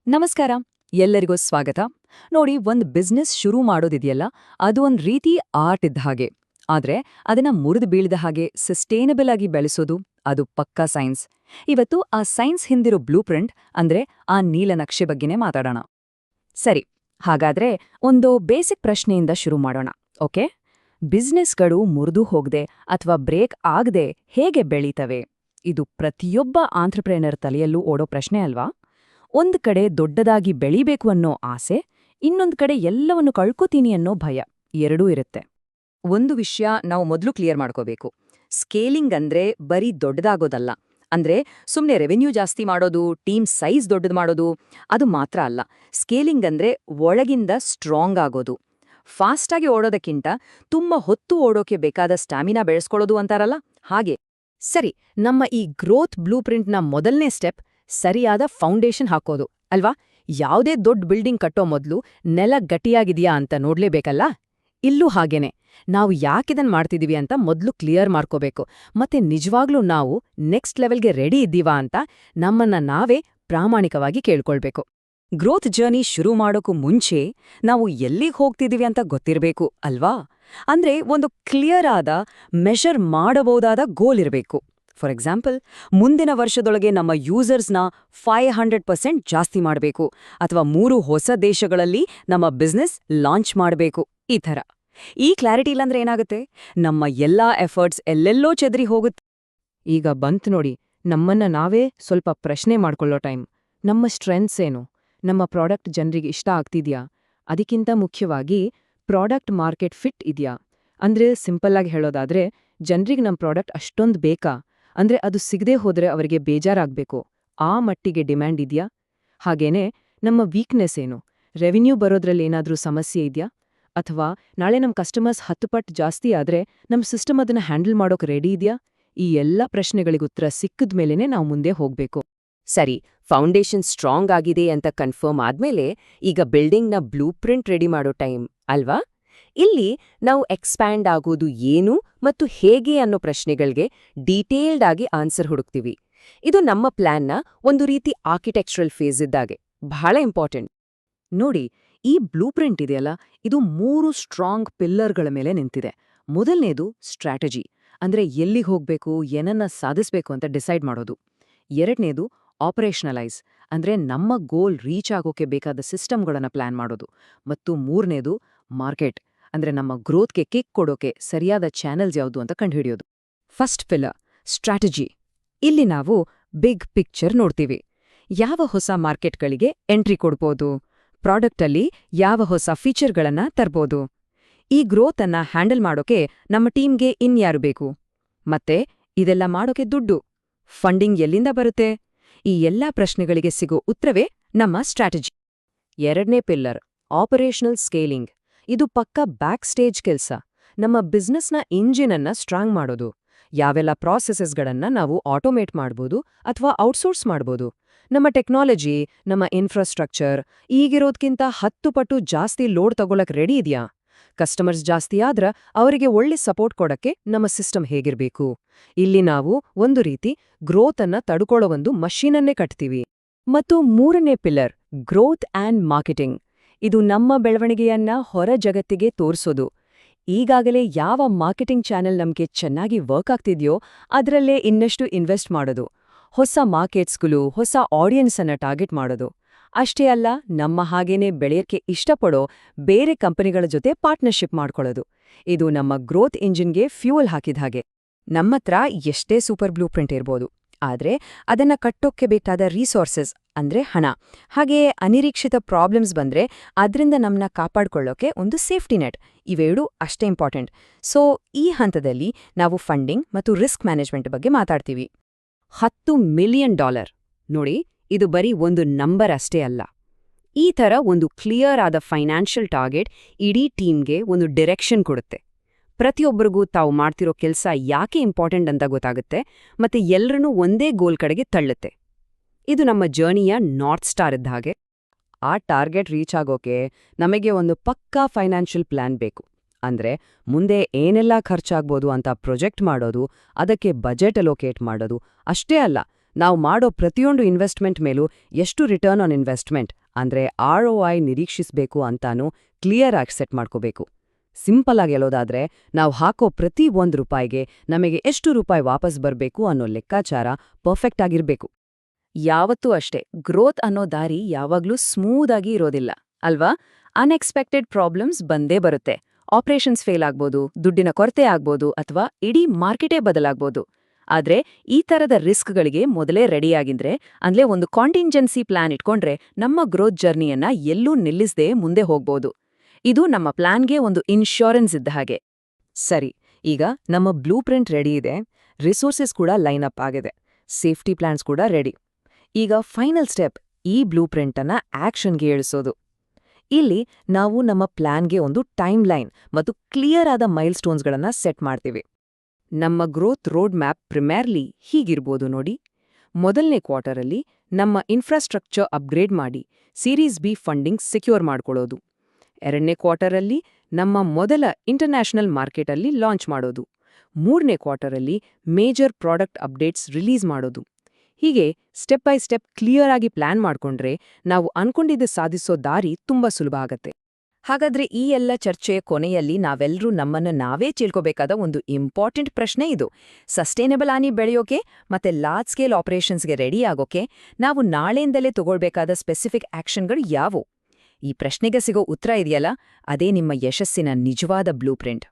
ನಮಸ್ಕಾರ. ಎಲ್ಲರಿಗೂ ಸ್ವಾಗತ. ನೋಡಿ, ಒಂದ್ ಬಿಸ್ನೆಸ್ ಶುರು ಮಾಡೋದಿದೆಯಲ್ಲ, ಅದು ಒಂದ್ ರೀತಿ ಆರ್ಟ್ ಇದ್ದ ಹಾಗೆ. ಆದ್ರೆ ಅದನ್ನ ಮುರಿದು ಬೀಳದ ಹಾಗೆ ಸಸ್ಟೇನಬಲ್ ಆಗಿ ಬೆಳೆಸೋದು ಅದು ಪಕ್ಕಾ ಸೈನ್ಸ್. ಇವತ್ತು ಆ ಸೈನ್ಸ್ ಹಿಂದಿರೋ ಬ್ಲೂ ಪ್ರಿಂಟ್ ಅಂದ್ರೆ ಆ ನೀಲನಕ್ಷೆ ಬಗ್ಗೆನೇ ಮಾತಾಡೋಣ. ಸರಿ, ಹಾಗಾದ್ರೆ ಒಂದು ಬೇಸಿಕ್ ಪ್ರಶ್ನೆಯಿಂದ ಶುರು ಮಾಡೋಣ. ಓಕೆ, ಬಿಸ್ನೆಸ್ಗಳು ಮುರಿದು ಹೋಗದೆ ಅಥವಾ ಬ್ರೇಕ್ ಆಗದೆ ಹೇಗೆ ಬೆಳೀತವೆ? ಇದು ಪ್ರತಿಯೊಬ್ಬ ಆಂಟ್ರಪ್ರೆನರ್ ತಲೆಯಲ್ಲೂ ಓಡೋ ಪ್ರಶ್ನೆ ಅಲ್ವಾ? ಒಂದ್ ಕಡೆ ದೊಡ್ಡದಾಗಿ ಬೆಳೀಬೇಕು ಅನ್ನೋ ಆಸೆ, ಇನ್ನೊಂದ್ ಕಡೆ ಎಲ್ಲವನ್ನು ಕಳ್ಕೊತೀನಿ ಅನ್ನೋ ಭಯ, ಎರಡೂ ಇರುತ್ತೆ. ಒಂದು ವಿಷಯ ನಾವು ಮೊದಲು ಕ್ಲಿಯರ್ ಮಾಡ್ಕೋಬೇಕು. ಸ್ಕೇಲಿಂಗ್ ಅಂದ್ರೆ ಬರೀ ದೊಡ್ಡದಾಗೋದಲ್ಲ. ಅಂದ್ರೆ ಸುಮ್ನೆ ರೆವೆನ್ಯೂ ಜಾಸ್ತಿ ಮಾಡೋದು, ಟೀಮ್ ಸೈಜ್ ದೊಡ್ಡದು ಮಾಡೋದು, ಅದು ಮಾತ್ರ ಅಲ್ಲ. ಸ್ಕೇಲಿಂಗ್ ಅಂದ್ರೆ ಒಳಗಿಂದ ಸ್ಟ್ರಾಂಗ್ ಆಗೋದು. ಫಾಸ್ಟಾಗಿ ಓಡೋದಕ್ಕಿಂತ ತುಂಬಾ ಹೊತ್ತು ಓಡೋಕೆ ಬೇಕಾದ ಸ್ಟಾಮಿನಾ ಬೆಳೆಸ್ಕೊಳ್ಳೋದು ಅಂತಾರಲ್ಲ, ಹಾಗೆ. ಸರಿ, ನಮ್ಮ ಈ ಗ್ರೋತ್ ಬ್ಲೂ ಪ್ರಿಂಟ್ನ ಮೊದಲನೇ ಸ್ಟೆಪ್ ಸರಿಯಾದ ಫೌಂಡೇಶನ್ ಹಾಕೋದು ಅಲ್ವಾ? ಯಾವುದೇ ದೊಡ್ಡ ಬಿಲ್ಡಿಂಗ್ ಕಟ್ಟೋ ಮೊದಲು ನೆಲ ಗಟ್ಟಿಯಾಗಿದೆಯಾ ಅಂತ ನೋಡ್ಲೇಬೇಕಲ್ಲ. ಇಲ್ಲೂ ಹಾಗೇನೆ, ನಾವು ಯಾಕಿದನ್ ಮಾಡ್ತಿದೀವಿ ಅಂತ ಮೊದಲು ಕ್ಲಿಯರ್ ಮಾಡ್ಕೋಬೇಕು. ಮತ್ತೆ ನಿಜವಾಗ್ಲೂ ನಾವು ನೆಕ್ಸ್ಟ್ ಲೆವೆಲ್ಗೆ ರೆಡಿ ಇದ್ದೀವಾ ಅಂತ ನಮ್ಮನ್ನ ನಾವೇ ಪ್ರಾಮಾಣಿಕವಾಗಿ ಕೇಳ್ಕೊಳ್ಬೇಕು. ಗ್ರೋತ್ ಜರ್ನಿ ಶುರು ಮಾಡೋಕ್ಕೂ ಮುಂಚೆ ನಾವು ಎಲ್ಲಿಗೆ ಹೋಗ್ತಿದೀವಿ ಅಂತ ಗೊತ್ತಿರಬೇಕು ಅಲ್ವಾ? ಅಂದ್ರೆ ಒಂದು ಕ್ಲಿಯರ್ ಆದ, ಮೆಷರ್ ಮಾಡಬಹುದಾದ ಗೋಲ್ ಇರಬೇಕು. ಫಾರ್ ಎಕ್ಸಾಂಪಲ್, ಮುಂದಿನ ವರ್ಷದೊಳಗೆ ನಮ್ಮ ಯೂಸರ್ಸ್ನ 500% ಜಾಸ್ತಿ ಮಾಡಬೇಕು, ಅಥವಾ 3 ಹೊಸ ದೇಶಗಳಲ್ಲಿ ನಮ್ಮ ಬಿಸ್ನೆಸ್ ಲಾಂಚ್ ಮಾಡಬೇಕು, ಈ ಥರ. ಈ ಕ್ಲಾರಿಟಿ ಇಲ್ಲಾಂದ್ರೆ ಏನಾಗುತ್ತೆ? ನಮ್ಮ ಎಲ್ಲಾ ಎಫರ್ಟ್ಸ್ ಎಲ್ಲೆಲ್ಲೋ ಚೆದರಿ ಹೋಗುತ್ತೆ. ಈಗ ಬಂತ್ ನೋಡಿ, ನಮ್ಮನ್ನ ನಾವೇ ಸ್ವಲ್ಪ ಪ್ರಶ್ನೆ ಮಾಡ್ಕೊಳ್ಳೋ ಟೈಮ್. ನಮ್ಮ ಸ್ಟ್ರೆಂತ್ಸ್ ಏನು? ನಮ್ಮ ಪ್ರಾಡಕ್ಟ್ ಜನರಿಗೆ ಇಷ್ಟ ಆಗ್ತಿದ್ಯಾ? ಅದಕ್ಕಿಂತ ಮುಖ್ಯವಾಗಿ ಪ್ರಾಡಕ್ಟ್ ಮಾರ್ಕೆಟ್ ಫಿಟ್ ಇದೆಯಾ? ಅಂದ್ರೆ ಸಿಂಪಲ್ ಆಗಿ ಹೇಳೋದಾದ್ರೆ, ಜನರಿಗೆ ನಮ್ಮ ಪ್ರಾಡಕ್ಟ್ ಅಷ್ಟೊಂದು ಬೇಕಾ? ಅಂದ್ರೆ ಅದು ಸಿಗದೆ ಹೋದ್ರೆ ಅವರಿಗೆ ಬೇಜಾರಾಗ್ಬೇಕು, ಆ ಮಟ್ಟಿಗೆ ಡಿಮ್ಯಾಂಡ್ ಇದೆಯಾ? ಹಾಗೇನೆ ನಮ್ಮ ವೀಕ್ನೆಸ್ ಏನು? ರೆವಿನ್ಯೂ ಬರೋದ್ರಲ್ಲಿ ಏನಾದ್ರೂ ಸಮಸ್ಯೆ ಇದೆಯಾ? ಅಥವಾ ನಾಳೆ ನಮ್ಮ ಕಸ್ಟಮರ್ಸ್ 10 ಪಟ್ಟು ಜಾಸ್ತಿ ಆದ್ರೆ ನಮ್ಮ ಸಿಸ್ಟಮ್ ಅದನ್ನ ಹ್ಯಾಂಡಲ್ ಮಾಡೋಕ್ ರೆಡಿ ಇದೆಯಾ? ಈ ಎಲ್ಲ ಪ್ರಶ್ನೆಗಳಿಗುತ್ತರ ಸಿಕ್ಕಿದ್ಮೇಲೆನೇ ನಾವು ಮುಂದೆ ಹೋಗ್ಬೇಕು. ಸರಿ, ಫೌಂಡೇಶನ್ ಸ್ಟ್ರಾಂಗ್ ಆಗಿದೆ ಅಂತ ಕನ್ಫರ್ಮ್ ಆದ್ಮೇಲೆ ಈಗ ಬಿಲ್ಡಿಂಗ್ನ ಬ್ಲೂ ಪ್ರಿಂಟ್ ರೆಡಿ ಮಾಡೋ ಟೈಮ್ ಅಲ್ವಾ? ಇಲ್ಲಿ ನಾವು ಎಕ್ಸ್ಪ್ಯಾಂಡ್ ಆಗೋದು ಏನು ಮತ್ತು ಹೇಗೆ ಅನ್ನೋ ಪ್ರಶ್ನೆಗಳಿಗೆ ಡೀಟೇಲ್ಡ್ ಆಗಿ ಆನ್ಸರ್ ಹುಡುಕ್ತೀವಿ. ಇದು ನಮ್ಮ ಪ್ಲಾನ್ನ ಒಂದು ರೀತಿ ಆರ್ಕಿಟೆಕ್ಚರಲ್ ಫೇಸ್ ಇದ್ದಾಗೆ, ಬಹಳ ಇಂಪಾರ್ಟೆಂಟ್. ನೋಡಿ, ಈ ಬ್ಲೂ ಪ್ರಿಂಟ್ ಇದೆಯಲ್ಲ, ಇದು 3 ಸ್ಟ್ರಾಂಗ್ ಪಿಲ್ಲರ್ಗಳ ಮೇಲೆ ನಿಂತಿದೆ. ಮೊದಲನೇದು ಸ್ಟ್ರಾಟಜಿ, ಅಂದ್ರೆ ಎಲ್ಲಿಗೆ ಹೋಗ್ಬೇಕು, ಏನನ್ನ ಸಾಧಿಸ್ಬೇಕು ಅಂತ ಡಿಸೈಡ್ ಮಾಡೋದು. ಎರಡನೇದು ಆಪರೇಷನಲೈಸ್, ಅಂದ್ರೆ ನಮ್ಮ ಗೋಲ್ ರೀಚ್ ಆಗೋಕೆ ಬೇಕಾದ ಸಿಸ್ಟಮ್ಗಳನ್ನ ಪ್ಲಾನ್ ಮಾಡೋದು. ಮತ್ತು ಮೂರನೇದು ಮಾರ್ಕೆಟ್, ಅಂದ್ರೆ ನಮ್ಮ ಗ್ರೋತ್ಗೆ ಕಿಕ್ ಕೊಡೋಕೆ ಸರಿಯಾದ ಚಾನೆಲ್ಸ್ ಯಾವುದು ಅಂತ ಕಂಡುಹಿಡಿಯೋದು. First pillar strategy. ಇಲ್ಲಿ ನಾವು ಬಿಗ್ ಪಿಕ್ಚರ್ ನೋಡ್ತೀವಿ. ಯಾವ ಹೊಸ ಮಾರ್ಕೆಟ್ಗಳಿಗೆ ಎಂಟ್ರಿ ಕೊಡ್ಬೋದು, ಪ್ರಾಡಕ್ಟಲ್ಲಿ ಯಾವ ಹೊಸ ಫೀಚರ್ಗಳನ್ನ ತರ್ಬೋದು, ಈ ಗ್ರೋತ್ ಅನ್ನ ಹ್ಯಾಂಡಲ್ ಮಾಡೋಕೆ ನಮ್ಮ ಟೀಮ್ಗೆ ಇನ್ಯಾರು ಬೇಕು, ಮತ್ತೆ ಇದೆಲ್ಲ ಮಾಡೋಕೆ ದುಡ್ಡು, ಫಂಡಿಂಗ್ ಎಲ್ಲಿಂದ ಬರುತ್ತೆ? ಈ ಎಲ್ಲಾ ಪ್ರಶ್ನೆಗಳಿಗೆ ಸಿಗೋ ಉತ್ತರವೇ ನಮ್ಮ ಸ್ಟ್ರಾಟಜಿ. ಎರಡನೇ ಪಿಲ್ಲರ್ ಆಪರೇಷನಲ್ ಸ್ಕೇಲಿಂಗ್. ಇದು ಪಕ್ಕ ಬ್ಯಾಕ್ ಸ್ಟೇಜ್ ಕೆಲ್ಸ. ನಮ್ಮ ಬಿಸ್ನೆಸ್ನ ಇಂಜಿನ್ ಅನ್ನ ಸ್ಟ್ರಾಂಗ್ ಮಾಡೋದು. ಯಾವೆಲ್ಲ ಪ್ರಾಸೆಸಸ್ಗಳನ್ನ ನಾವು ಆಟೋಮೇಟ್ ಮಾಡ್ಬೋದು ಅಥವಾ ಔಟ್ಸೋರ್ಸ್ ಮಾಡ್ಬೋದು. ನಮ್ಮ ಟೆಕ್ನಾಲಜಿ, ನಮ್ಮ ಇನ್ಫ್ರಾಸ್ಟ್ರಕ್ಚರ್ ಈಗಿರೋದ್ಕಿಂತ 10 ಪಟ್ಟು ಜಾಸ್ತಿ ಲೋಡ್ ತಗೊಳಕ್ ರೆಡಿ ಇದೆಯಾ? ಕಸ್ಟಮರ್ಸ್ ಜಾಸ್ತಿ ಆದ್ರ ಅವರಿಗೆ ಒಳ್ಳೆ ಸಪೋರ್ಟ್ ಕೊಡಕ್ಕೆ ನಮ್ಮ ಸಿಸ್ಟಮ್ ಹೇಗಿರ್ಬೇಕು? ಇಲ್ಲಿ ನಾವು ಒಂದು ರೀತಿ ಗ್ರೋತ್ ಅನ್ನ ತಡ್ಕೊಳ್ಳೋ ಒಂದು ಮಷೀನನ್ನೇ ಕಟ್ತೀವಿ. ಮತ್ತು ಮೂರನೇ ಪಿಲ್ಲರ್ ಗ್ರೋತ್ ಆ್ಯಂಡ್ ಮಾರ್ಕೆಟಿಂಗ್. ಇದು ನಮ್ಮ ಬೆಳವಣಿಗೆಯನ್ನ ಹೊರ ಜಗತ್ತಿಗೆ ತೋರಿಸೋದು. ಈಗಾಗಲೇ ಯಾವ ಮಾರ್ಕೆಟಿಂಗ್ ಚಾನೆಲ್ ನಮಗೆ ಚೆನ್ನಾಗಿ ವರ್ಕ್ ಆಗ್ತಿದ್ಯೋ ಅದರಲ್ಲೇ ಇನ್ನಷ್ಟು ಇನ್ವೆಸ್ಟ್ ಮಾಡೋದು. ಹೊಸ ಮಾರ್ಕೆಟ್ಸ್ಗಳು, ಹೊಸ ಆಡಿಯನ್ಸ್ ಅನ್ನ ಟಾರ್ಗೆಟ್ ಮಾಡೋದು. ಅಷ್ಟೇ ಅಲ್ಲ, ನಮ್ಮ ಹಾಗೇನೆ ಬೆಳೆಯಕ್ಕೆ ಇಷ್ಟಪಡೋ ಬೇರೆ ಕಂಪನಿಗಳ ಜೊತೆ ಪಾರ್ಟ್ನರ್ಶಿಪ್ ಮಾಡ್ಕೊಳ್ಳೋದು. ಇದು ನಮ್ಮ ಗ್ರೋತ್ ಇಂಜಿನ್ಗೆ ಫ್ಯೂಯಲ್ ಹಾಕಿದ ಹಾಗೆ. ನಮ್ಮತ್ರ ಎಷ್ಟೇ ಸೂಪರ್ ಬ್ಲೂ ಪ್ರಿಂಟ್ ಇರ್ಬೋದು, ಆದ್ರೆ ಅದನ್ನ ಕಟ್ಟೋಕ್ಕೆ ಬೇಕಾದ ರಿಸೋರ್ಸಸ್ ಅಂದ್ರೆ ಹಣ, ಹಾಗೆ ಅನಿರೀಕ್ಷಿತ ಪ್ರಾಬ್ಲಮ್ಸ್ ಬಂದ್ರೆ ಅದ್ರಿಂದ ನಮ್ಮನ್ನ ಕಾಪಾಡ್ಕೊಳ್ಳೋಕೆ ಒಂದು ಸೇಫ್ಟಿ ನೆಟ್, ಇವೆರಡೂ ಅಷ್ಟೇ ಇಂಪಾರ್ಟೆಂಟ್. ಸೊ ಈ ಹಂತದಲ್ಲಿ ನಾವು ಫಂಡಿಂಗ್ ಮತ್ತು ರಿಸ್ಕ್ ಮ್ಯಾನೇಜ್ಮೆಂಟ್ ಬಗ್ಗೆ ಮಾತಾಡ್ತೀವಿ. $10 ಮಿಲಿಯನ್. ನೋಡಿ, ಇದು ಬರೀ ಒಂದು ನಂಬರ್ ಅಷ್ಟೇ ಅಲ್ಲ. ಈ ಥರ ಒಂದು ಕ್ಲಿಯರ್ ಆದ ಫೈನಾನ್ಷಿಯಲ್ ಟಾರ್ಗೆಟ್ ಇಡೀ ಟೀಮ್ಗೆ ಒಂದು ಡಿರೆಕ್ಷನ್ ಕೊಡುತ್ತೆ. ಪ್ರತಿಯೊಬ್ಬರಿಗೂ ತಾವು ಮಾಡ್ತಿರೋ ಕೆಲಸ ಯಾಕೆ ಇಂಪಾರ್ಟೆಂಟ್ ಅಂತ ಗೊತ್ತಾಗುತ್ತೆ, ಮತ್ತೆ ಎಲ್ಲರನ್ನೂ ಒಂದೇ ಗೋಲ್ ಕಡೆಗೆ ತಳ್ಳುತ್ತೆ. ಇದು ನಮ್ಮ ಜರ್ನಿಯ ನಾರ್ತ್ ಸ್ಟಾರ್ ಇದ್ದ ಹಾಗೆ. ಆ ಟಾರ್ಗೆಟ್ ರೀಚ್ ಆಗೋಕೆ ನಮಗೆ ಒಂದು ಪಕ್ಕಾ ಫೈನಾನ್ಷಿಯಲ್ ಪ್ಲಾನ್ ಬೇಕು. ಅಂದ್ರೆ ಮುಂದೆ ಏನೆಲ್ಲ ಖರ್ಚಾಗ್ಬೋದು ಅಂತ ಪ್ರೊಜೆಕ್ಟ್ ಮಾಡೋದು, ಅದಕ್ಕೆ ಬಜೆಟ್ ಅಲೋಕೇಟ್ ಮಾಡೋದು. ಅಷ್ಟೇ ಅಲ್ಲ, ನಾವು ಮಾಡೋ ಪ್ರತಿಯೊಂದು ಇನ್ವೆಸ್ಟ್ಮೆಂಟ್ ಮೇಲೂ ಎಷ್ಟು ರಿಟರ್ನ್ ಆನ್ ಇನ್ವೆಸ್ಟ್ಮೆಂಟ್ ಅಂದ್ರೆ ROI ನಿರೀಕ್ಷಿಸಬೇಕು ಅಂತಾನೂ ಕ್ಲಿಯರ್ ಆಗಿ ಸೆಟ್ ಮಾಡ್ಕೋಬೇಕು. ಸಿಂಪಲ್ ಆಗಿ ಹೇಳೋದಾದ್ರೆ ನಾವು ಹಾಕೋ ಪ್ರತಿ ₹1 ನಮಗೆ ಎಷ್ಟು ರೂಪಾಯಿ ವಾಪಸ್ ಬರಬೇಕು ಅನ್ನೋ ಲೆಕ್ಕಾಚಾರ ಪರ್ಫೆಕ್ಟ್ ಆಗಿರ್ಬೇಕು. ಯಾವತ್ತೂ ಅಷ್ಟೇ ಗ್ರೋತ್ ಅನ್ನೋ ದಾರಿ ಯಾವಾಗ್ಲೂ ಸ್ಮೂತ್ ಆಗಿ ಇರೋದಿಲ್ಲ ಅಲ್ವಾ? ಅನ್ಎಕ್ಸ್ಪೆಕ್ಟೆಡ್ ಪ್ರಾಬ್ಲಮ್ಸ್ ಬಂದೇ ಬರುತ್ತೆ. ಆಪರೇಷನ್ಸ್ ಫೇಲ್ ಆಗ್ಬೋದು, ದುಡ್ಡಿನ ಕೊರತೆ ಆಗ್ಬೋದು, ಅಥವಾ ಇಡೀ ಮಾರ್ಕೆಟೇ ಬದಲಾಗ್ಬೋದು. ಆದ್ರೆ ಈ ತರದ ರಿಸ್ಕ್ಗಳಿಗೆ ಮೊದಲೇ ರೆಡಿಯಾಗಿದ್ರೆ, ಅಂದ್ರೆ ಒಂದು ಕಾಂಟಿಂಜೆನ್ಸಿ ಪ್ಲಾನ್ ಇಟ್ಕೊಂಡ್ರೆ ನಮ್ಮ ಗ್ರೋತ್ ಜರ್ನಿಯನ್ನ ಎಲ್ಲೂ ನಿಲ್ಲಿಸದೆ ಮುಂದೆ ಹೋಗ್ಬೋದು. ಇದು ನಮ್ಮ ಪ್ಲಾನ್ಗೆ ಒಂದು ಇನ್ಶೂರೆನ್ಸ್ ಇದ್ದ ಹಾಗೆ. ಸರಿ, ಈಗ ನಮ್ಮ ಬ್ಲೂ ಪ್ರಿಂಟ್ ರೆಡಿ ಇದೆ, ರಿಸೋರ್ಸಸ್ ಕೂಡ ಲೈನ್ ಅಪ್ ಆಗಿದೆ, ಸೇಫ್ಟಿ ಪ್ಲಾನ್ಸ್ ಕೂಡ ರೆಡಿ. ಈಗ ಫೈನಲ್ ಸ್ಟೆಪ್ ಈ ಬ್ಲೂ ಪ್ರಿಂಟನ್ನ ಆಕ್ಷನ್ಗೆ ಇಳಿಸೋದು. ಇಲ್ಲಿ ನಾವು ನಮ್ಮ ಪ್ಲಾನ್ಗೆ ಒಂದು ಟೈಮ್ ಲೈನ್ ಮತ್ತು ಕ್ಲಿಯರ್ ಆದ ಮೈಲ್ಸ್ಟೋನ್ಸ್ಗಳನ್ನ ಸೆಟ್ ಮಾಡ್ತೀವಿ. ನಮ್ಮ ಗ್ರೋತ್ ರೋಡ್ ಮ್ಯಾಪ್ ಪ್ರಿಮ್ಯಾರ್ಲಿ ಹೀಗಿರ್ಬೋದು ನೋಡಿ. ಮೊದಲನೇ ಕ್ವಾರ್ಟರಲ್ಲಿ ನಮ್ಮ ಇನ್ಫ್ರಾಸ್ಟ್ರಕ್ಚರ್ ಅಪ್ಗ್ರೇಡ್ ಮಾಡಿ ಸೀರೀಸ್ ಬಿ ಫಂಡಿಂಗ್ ಸೆಕ್ಯೂರ್ ಮಾಡ್ಕೊಳ್ಳೋದು. ಎರಡನೇ ಕ್ವಾರ್ಟರಲ್ಲಿ ನಮ್ಮ ಮೊದಲ ಇಂಟರ್ನ್ಯಾಷನಲ್ ಮಾರ್ಕೆಟಲ್ಲಿ ಲಾಂಚ್ ಮಾಡೋದು. ಮೂರನೇ ಕ್ವಾರ್ಟರಲ್ಲಿ ಮೇಜರ್ ಪ್ರಾಡಕ್ಟ್ ಅಪ್ಡೇಟ್ಸ್ ರಿಲೀಸ್ ಮಾಡೋದು. ಹೀಗೆ ಸ್ಟೆಪ್ ಬೈ ಸ್ಟೆಪ್ ಕ್ಲಿಯರ್ ಆಗಿ ಪ್ಲಾನ್ ಮಾಡ್ಕೊಂಡ್ರೆ ನಾವು ಅನ್ಕೊಂಡಿದ್ದು ಸಾಧಿಸೋ ದಾರಿ ತುಂಬಾ ಸುಲಭ ಆಗತ್ತೆ. ಹಾಗಾದ್ರೆ ಈ ಎಲ್ಲ ಚರ್ಚೆಯ ಕೊನೆಯಲ್ಲಿ ನಾವೆಲ್ಲರೂ ನಮ್ಮನ್ನು ನಾವೇ ತಿಳ್ಕೋಬೇಕಾದ ಒಂದು ಇಂಪಾರ್ಟೆಂಟ್ ಪ್ರಶ್ನೆ ಇದು. ಸಸ್ಟೈನಬಲ್ ಆಗಿ ಬೆಳೆಯೋಕೆ ಮತ್ತೆ ಲಾರ್ಜ್ ಸ್ಕೇಲ್ ಆಪರೇಷನ್ಸ್ಗೆ ರೆಡಿ ಆಗೋಕೆ ನಾವು ನಾಳೆಯಿಂದಲೇ ತಗೊಳ್ಬೇಕಾದ ಸ್ಪೆಸಿಫಿಕ್ ಆಕ್ಷನ್ಗಳು ಯಾವುವು? ಈ ಪ್ರಶ್ನೆಗೆ ಸಿಗೋ ಉತ್ತರ ಇದೆಯಲ್ಲ, ಅದೇ ನಿಮ್ಮ ಯಶಸ್ಸಿನ ನಿಜವಾದ ಬ್ಲೂ ಪ್ರಿಂಟ್.